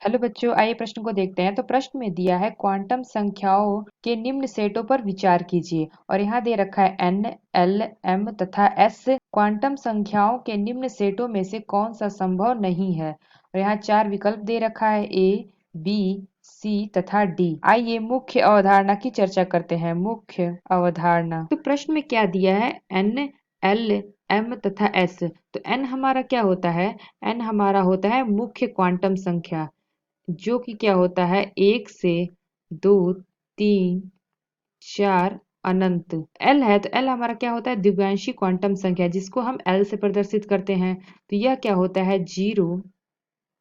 Hello बच्चों, आइए प्रश्न को देखते हैं। तो प्रश्न में दिया है क्वांटम संख्याओं के निम्न सेटों पर विचार कीजिए और यहाँ दे रखा है n, l, m तथा s क्वांटम संख्याओं के निम्न सेटों में से कौन सा संभव नहीं है। और यहाँ चार विकल्प दे रखा है a, b, c तथा d। आइए मुख्य अवधारणा की चर्चा करते हैं। मुख्य अवधारणा, तो प्रश्न में क्या दिया है, n, l, m तथा s। तो n हमारा क्या होता है, n हमारा होता है मुख्य क्वांटम संख्या, जो कि क्या होता है 1 से 2, 3, 4 अनंत। एल है तो एल हमारा क्या होता है द्विभाषी क्वांटम संख्या, जिसको हम एल से प्रदर्शित करते हैं। तो यह क्या होता है 0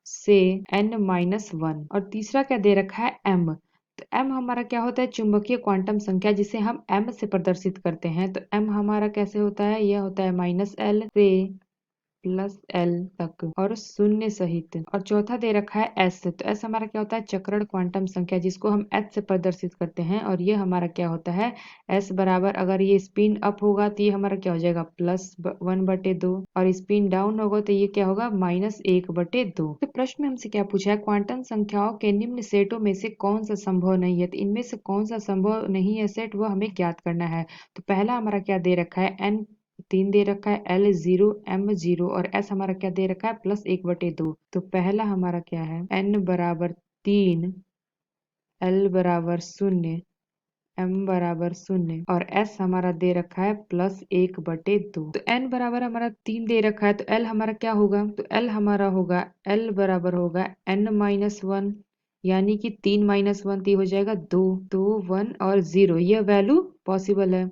से n-1। और तीसरा क्या दे रखा है एम। तो एम हमारा क्या होता है चुंबकीय क्वांटम संख्या, जिसे हम एम से प्रदर्शित करते हैं। तो एम हमारा कैसे होता है, यह होता है -l से +l तक और शून्य सहित। और चौथा दे रखा है एस। तो एस हमारा क्या होता है चक्रण क्वांटम संख्या, जिसको हम एच से प्रदर्शित करते हैं। और ये हमारा क्या होता है एस बराबर, अगर ये स्पिन अप होगा तो ये हमारा क्या हो जाएगा +1/2, और स्पिन डाउन होगा तो ये क्या होगा -1/2। तो प्रश्न में हमसे क्या पूछा है, क्वांटम संख्याओं के निम्न सेटों में से कौन सा संभव नहीं है। तो इनमें से कौन सा संभव नहीं है सेट, वो हमें ज्ञात करना है। तो पहला हमारा क्या दे रखा है n 3 दे रखा है, L0, M0 और S हमारा क्या दे रखा है +1/2। तो पहला हमारा क्या है n बराबर 3, L बराबर 0, M बराबर 0 और S हमारा दे रखा है +1/2। तो n बराबर हमारा 3 दे रखा है, तो L हमारा क्या होगा, तो L हमारा होगा L बराबर होगा n-1, यानी कि 3 - 1 तो ये हो जाएगा 2, 2, 1 और 0। यह वैल्यू पॉसिबल है।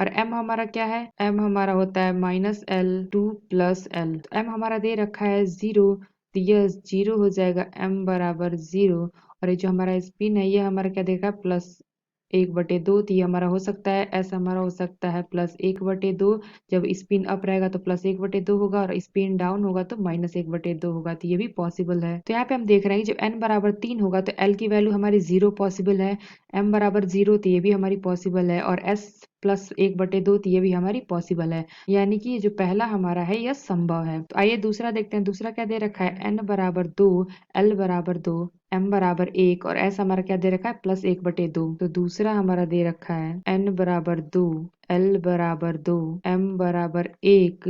और m हमारा क्या है, m हमारा होता है -L2 + L। तो m हमारा दे रखा है 0, तो यह 0 हो जाएगा m बराबर 0। और ये जो हमारा स्पिन है, ये हमारा क्या देगा +1/2। तो ये हमारा हो सकता है s हमारा हो सकता है +1/2। जब स्पिन अप रहेगा तो +1/2 होगा और स्पिन डाउन होगा तो -1/2 होगा। तो ये भी पॉसिबल है। तो यहाँ पे हम देख रहे हैं कि जब n बराबर 3 होगा तो l की वैल्यू हमारी 0 पॉसिबल है, m बराबर 0 तो ये भी हमारी पॉसिबल है, और s +1/2 तो ये भी हमारी पॉसिबल है। यानी कि ये जो पहला हमारा है यह संभव है। तो आइए दूसरा देखते हैं। दूसरा क्या दे रखा है n बराबर 2, l बराबर 2, m बराबर 1 और s हमारा क्या दे रखा है +1/2। तो दूसरा हमारा दे रखा है n बराबर 2, l बराबर 2, m बराबर 1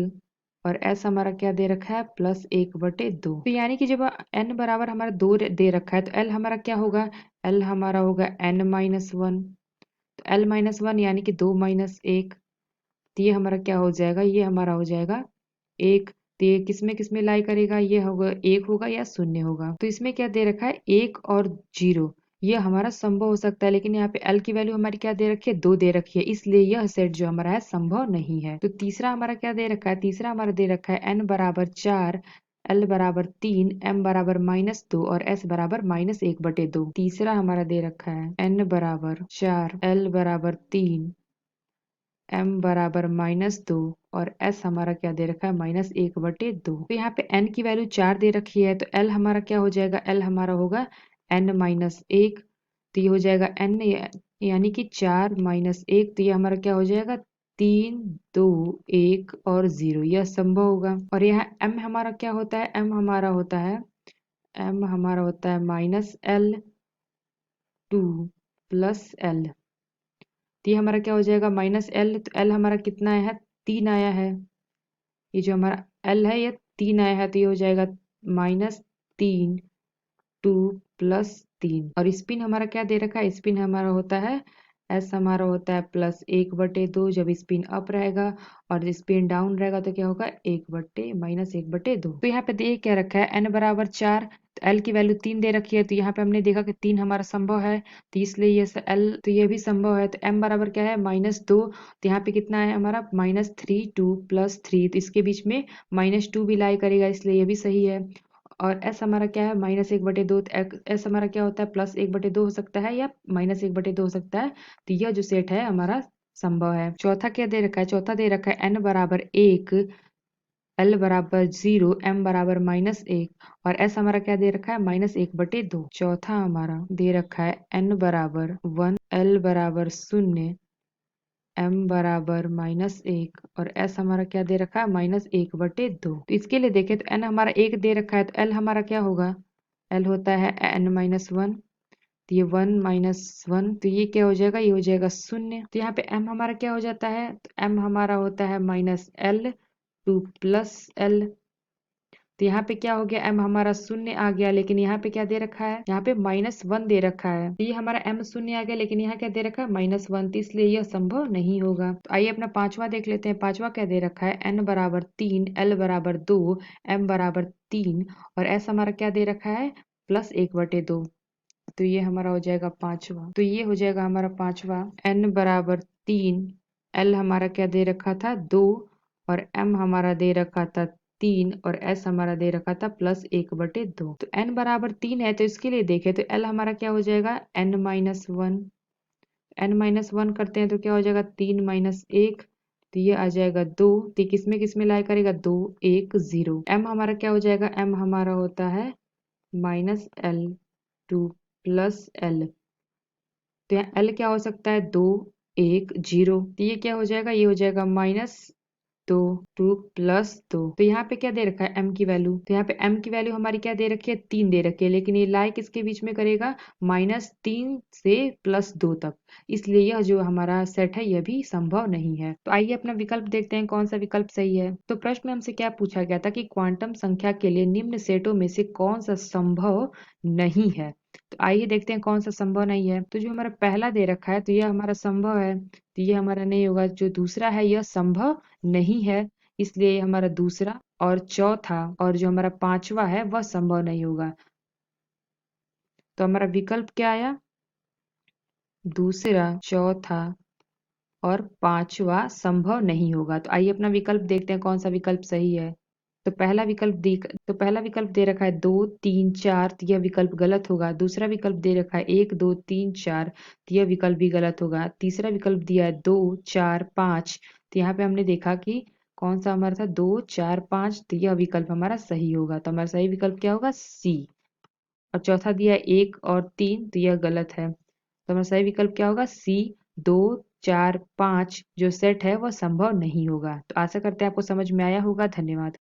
और s हमारा क्या दे रखा है +1/2। तो यानी कि जब n बराबर हमारा 2 दे रखा है तो l हमारा क्या होगा, l हमारा होगा n-1। तो l-1 यानी कि 2 - 1। तो ये हमारा क्या हो जाएगा, ये हमारा हो जाएगा 1। तो ये किस में लाई करेगा, ये होगा 1 होगा या 0 होगा। तो इसमें क्या दे रखा है 1 और 0, ये हमारा संभव हो सकता है। लेकिन यहाँ पे l की वैल्यू हमारी क्या दे रखी है 2 दे रखी है, इसलिए यह सेट जो हमारा है संभव नहीं है। तो तीसरा हमारा क्या दे रखा है, तीसरा हमारा दे रखा है n बराबर 4, l बराबर 3, m बराबर -2 और s बराबर -1/2। तीसरा हमारा दे रखा है n बराबर 4, l बराबर 3, m बराबर -2 और s हमारा क्या दे रखा है -1/2। तो यहाँ पे n की वैल्यू 4 दे रखी है, तो l हमारा क्या हो जाएगा, l हमारा होगा n-1। तो ये हो जाएगा n यानी कि 4 - 1। तो ये हमारा क्या हो जाएगा 3, 2, 1 और 0, यह संभव होगा। और यहाँ m हमारा क्या होता है, m हमारा होता है -L2 + L। तो ये हमारा क्या हो जाएगा -L। तो L हमारा कितना आया है 3 आया है, ये जो हमारा L है ये 3 आया है। तो ये हो जाएगा -3, 2 + 3। और स्पिन हमारा क्या दे रखा है, स्पिन हमारा होता है S हमारा होता है +1/2 जब स्पिन अप रहेगा, और स्पिन डाउन रहेगा तो क्या होगा -1/2। तो यहाँ पे दे क्या रखा है n बराबर 4, तो l की वैल्यू 3 दे रखी है। तो यहाँ पे हमने देखा कि 3 हमारा संभव है, तो इसलिए ये l तो ये भी संभव है। तो m बराबर क्या है -2। तो यहाँ पे कितना है हमारा -3, 2 + 3, तो इसके बीच में -2 भी लाई करेगा, इसलिए ये भी सही है। और s हमारा क्या है -1/2। तो s हमारा क्या होता है +1/2 हो सकता है या -1/2 हो सकता है। तो यह जो सेट है हमारा संभव है। चौथा क्या दे रखा है, चौथा दे रखा है n बराबर 1, l बराबर 0, m बराबर -1 और s हमारा क्या दे रखा है -1/2। चौथा हमारा दे रखा है n बराबर 1, l बराबर 0, m बराबर -1 और s हमारा क्या दे रखा है -1/2। तो इसके लिए देखें तो n हमारा 1 दे रखा है, तो l हमारा क्या होगा, L होता है n-1, तो ये 1 - 1, तो ये क्या हो जाएगा, ये हो जाएगा 0। तो यहाँ पे m हमारा क्या हो जाता है, तो m हमारा होता है -L 2 + L। तो यहाँ पे क्या हो गया, m हमारा 0 आ गया, लेकिन यहाँ पे क्या दे रखा है, यहाँ पे -1 दे रखा है। तो ये हमारा m 0 आ गया, लेकिन यहाँ क्या दे रखा है, -1, तो इसलिए यह संभव नहीं होगा। तो आइए अपना पांचवा देख लेते हैं। पांचवा क्या दे रखा है, n = 3, L = 2, m = 3 और s हमारा क्या दे रखा है, +1/2। तो ये हमारा हो जाएगा पांचवा। तो ये हो जाएगा हमारा पांचवा, n = 3, L हमारा क्या दे रखा था, 2 और m हमारा दे रखा था 3 और s हमारा दे रखा था +1/2। तो n = 3 है, तो इसके लिए देखें तो L हमारा क्या हो जाएगा, n-1। n-1 करते हैं तो क्या हो जाएगा, 3 - 1, तो ये आ जाएगा 2। तो किस में लाई करेगा, 2 1 0। m हमारा क्या हो जाएगा, m हमारा होता है -L 2 + L। तो यहाँ L क्या हो सकता है, 2 1 0। तो ये क्या हो जाएगा, ये हो जाएगा -2 2 + 2। तो यहाँ पे क्या दे रखा है, m की वैल्यू, तो यहाँ पे m की वैल्यू हमारी क्या दे रखी है, 3 दे रखी है, लेकिन ये लाई किसके बीच में करेगा, -3 से +2 तक। इसलिए यह जो हमारा सेट है यह भी संभव नहीं है। तो आइए अपना विकल्प देखते हैं कौन सा विकल्प सही है। तो प्रश्न में हमसे क्या पूछा गया था कि क्वांटम संख्या के लिए निम्न सेटों में से कौन सा संभव नहीं है। तो आइए देखते हैं कौन सा संभव नहीं है। तो जो हमारा पहला दे रखा है तो यह हमारा संभव है, तो ये हमारा नहीं होगा। जो दूसरा है यह संभव नहीं है, इसलिए ये हमारा दूसरा और चौथा और जो हमारा पांचवा है वह संभव नहीं होगा। तो हमारा विकल्प क्या आया, दूसरा, चौथा और पांचवा संभव नहीं होगा। तो आइए अपना विकल्प देखते हैं कौन सा विकल्प सही है। तो पहला विकल्प दे रखा है 2 3 4, तो यह विकल्प गलत होगा। दूसरा विकल्प दे रखा है 1 2 3 4, तो यह विकल्प भी गलत होगा। तीसरा विकल्प दिया है 2 4 5, तो यहाँ पे हमने देखा कि कौन सा हमारा था, 2 4 5, तो यह विकल्प हमारा सही होगा। तो हमारा सही विकल्प क्या होगा, सी। और चौथा दिया है 1 और 3, तो यह गलत है। तो हमारा सही विकल्प क्या होगा, सी। 2 4 5 जो सेट है वह संभव नहीं होगा। तो आशा करते हैं आपको समझ में आया होगा। धन्यवाद।